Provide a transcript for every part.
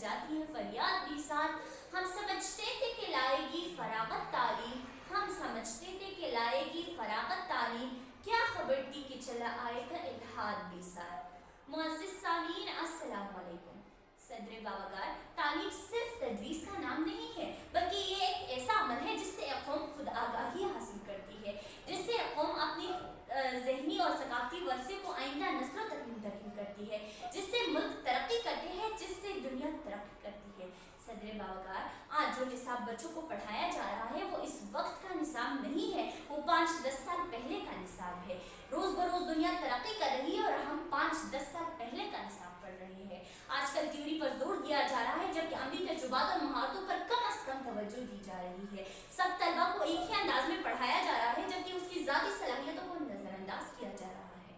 जाती है फरियाद भी साथ। हम समझते थे कि लाएगी फरागत तालीम, हम समझते थे कि लाएगी फरागत तालीम, क्या खबर थी कि चला आएगा इल्हाद भी साथ। मुअज़्ज़िज़ सामीन अस्सलाम वालेकुम। सदर बावकार, तालीम सिर्फ तदरीस का नाम नहीं है, बल्कि ये एक ऐसा अमल है जिससे कौम खुद आगाही हासिल करती है, जिससे कौम अपनी ज़हनी और सकाफ़ती वर्से को आइंदा नस्लों तक मुंतकिल करती है, जिससे मुल्क तरक्की करते हैं, जिससे दुनिया तरक्की करती है। सदर बावकार, आज जो निसाब बच्चों को पढ़ाया जा रहा है वो इस वक्त का निसाब नहीं है, वो 5-10 साल पहले का निसाब है। रोज़ बरोज़ दुनिया तरक्की कर रही है और हम 5-10 साल पहले का निसाब पढ़ रहे हैं। आजकल थ्योरी पर जोर दिया जा रहा है, जबकि अमली तजुर्बात और महारतों पर कम अज़ कम तवज्जो दी जा रही है। सब तलबा को एक ही अंदाज में पढ़ाया जा रहा है, जबकि उसकी ज़ाती सलाहियतों को नज़रअंदाज किया जा रहा है।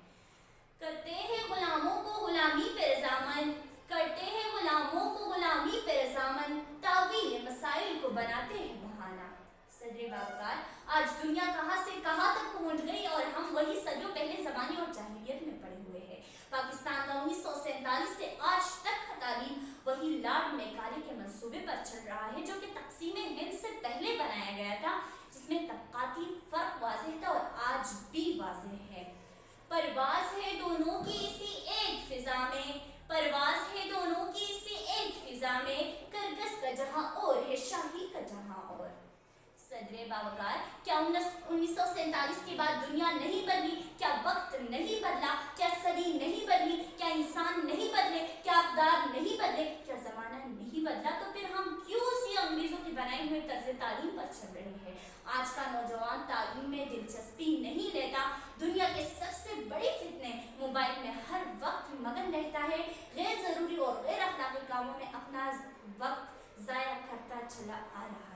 करते हैं गुलामों को गुलामी पे रज़ामंद, करते हैं गुलामों को गुलामी पे रज़ामंद, तावील मसाइल को बनाते हैं बहाना। सदर बावकार, आज दुनिया कहाँ से कहाँ तक पहुँच गई और हम वही सदियों पहले ज़माने और जाहिलियत में पड़े हुए हैं। पाकिस्तान का 1947 से आज तक का तालीम वही लॉर्ड मैकाले के मंसूबे पर चल रहा है, जो कि तक़सीम हिंद से पहले बनाया गया था, जिसमें तबक़ाती फ़र्क वाज़ेह था और आज भी वाज़ेह है। परवाज़ है दोनों की इसी एक फ़िज़ा में, परवाज़ है दोनों की इसी एक फ़िज़ा में, करगस का जहाँ और है शाही का जहाँ और। सदर बावकार, क्या 1947 के बाद दुनिया नहीं बदली? क्या वक्त नहीं बदला? क्या सदी नहीं बदली? क्या इंसान नहीं बदले? क्या अक़दार नहीं बदले? क्या ज़माना नहीं बदला? तो फिर हम क्यों उसी अंग्रेज़ों के बनाए हुए तर्ज़ तालीम पर चल रहे हैं? आज का नौजवान तालीम में दिलचस्पी नहीं लेता, दुनिया के सबसे बड़े फितने मोबाइल में हर वक्त मगन रहता है, गैर ज़रूरी और गैर अखलाक़ी कामों में अपना वक्त ज़ाया करता चला आ रहा है।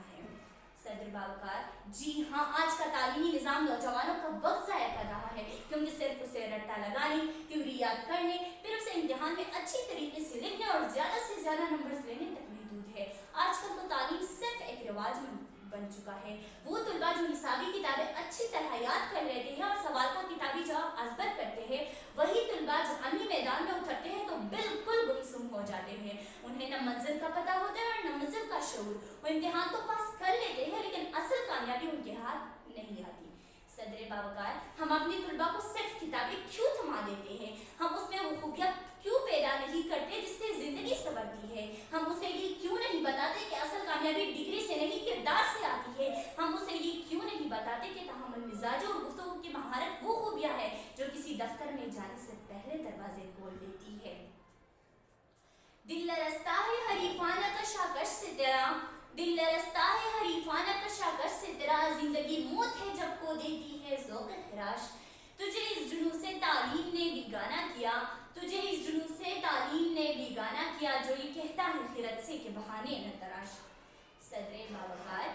सदर बावकार, जी हाँ, आज का तालीमी निज़ाम नौजवानों का वक्त ज़ाया कर रहा है, क्योंकि सिर्फ उसे रट्टा लगाने, थ्योरी याद करने, फिर उसे इम्तिहान में अच्छी तरीके से लिखने और ज़्यादा से ज़्यादा नंबर्स लेने तक महदूद है। आजकल तो तालीम सिर्फ एक रिवाज बन चुका है। वो तलबा जो निसाबी किताबें अच्छी तरह याद कर लेते हैं और सवाल का किताबी जवाब अज़बर करते हैं, वही तलबा जो अमली मैदान में उतरते हैं तो बिल्कुल गुमसुम हो जाते हैं। उन्हें न मंजिल का पता होता है और न मंजिल का शऊर। वो इम्तिहान तो पास कर लेते हैं, लेकिन असल कामयाबी उनके हाथ नहीं आती। सदर बावकार, हम अपनी तलबा को सिर्फ किताबें क्यों थमा देते हैं? हम उसमें वो खूबियाँ क्यों पैदा नहीं करते जिससे ज़िंदगी संवरती है? हम उसे ये क्यों नहीं बताते कि असल कामयाबी डिग्री से नहीं किरदार से आती है? हम उसे ये क्यों नहीं बताते कि तहम्मुल मिजाज और गुफ्तगू की महारत वो खूबियाँ है जो किसी दफ्तर में जाने से पहले दरवाजे खोल देती है। दिल लरसता है हरीफाना कशाकश से तेरा, दिल लरसता है हरीफाना कशाकश से तेरा, जिंदगी मौत है जब को देती है ज़ौक़ ख़िराश। तुझे इस जुनून से तालीम ने बेगाना किया, तुझे इस जुनून से तालीम ने बेगाना किया, जो ये कहता है खिरत से के बहाने न तराश। सदर बावकार,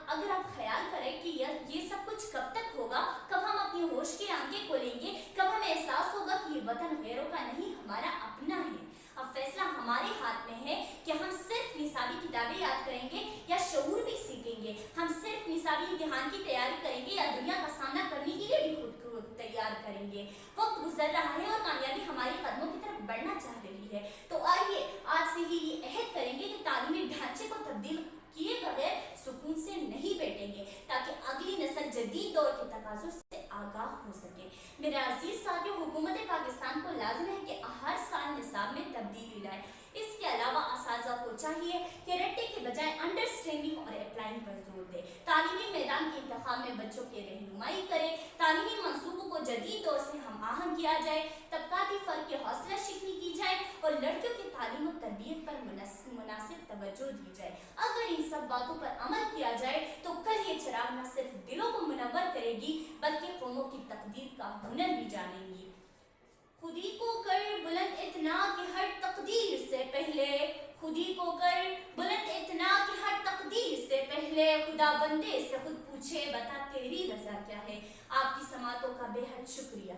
अगर आप ख्याल करें कि ये सब कुछ कब तक होगा, कब हम अपनी होश की आंखें खोलेंगे, कब हमें एहसास होगा कि ये वतन गैरों का नहीं हमारा अपना है। अब फैसला हमारे हाथ में है कि हम सिर्फ निसाबी किताबें याद करेंगे या शऊर भी सीखेंगे। हम सिर्फ निसाबी इम्तिहान की तैयारी करेंगे या दुनिया का सामना करने के लिए भी खुद को तैयार करेंगे। वक्त गुजर रहा है और कामयाबी हमारे कदमों की तरफ बढ़ना चाह रही है। तो आइए आज से ही ये अहद करेंगे कि तालीमी ढांचे को तब्दील किए बगैर सुकून से नहीं बैठेंगे, ताकि अगली नस्ल जदीद दौर के तकाज़ों से आगाह हो सके। मेरे अजीज साथियों, हुकूमत पाकिस्तान को लाज़िम है कि हर साल निसाब में तब्दीली लाए। इसके अलावा असातिज़ा को चाहिए कि रट्टे के बजाय अंडरस्टैंडिंग और अप्लाइंग पर जोर दे। तालीमी मैदान के इंतखाब में बच्चों की रहनुमाई करें, तालीमी मंसूबों को जदीद दौर से हम आहंग किया जाए, तबकाती फ़र्क की हौसला शिकनी की जाए और लड़कियों की तालीम और तरबियत पर मुनासिब तवज्जो दी जाए। अगर इन सब बातों पर अमल किया जाए तो कल ये चिराग न सिर्फ दिलों को मुनव्वर करेगी, बल्कि कौमों की तकदीर का हुनर भी जानेंगी। खुदी को कर बुलंद इतना कि हर तकदीर से पहले, खुदी को कर बुलंद इतना कि हर तकदीर से पहले, खुदा बंदे से खुद पूछे बता तेरी रज़ा क्या है। आपकी समातों का बेहद शुक्रिया।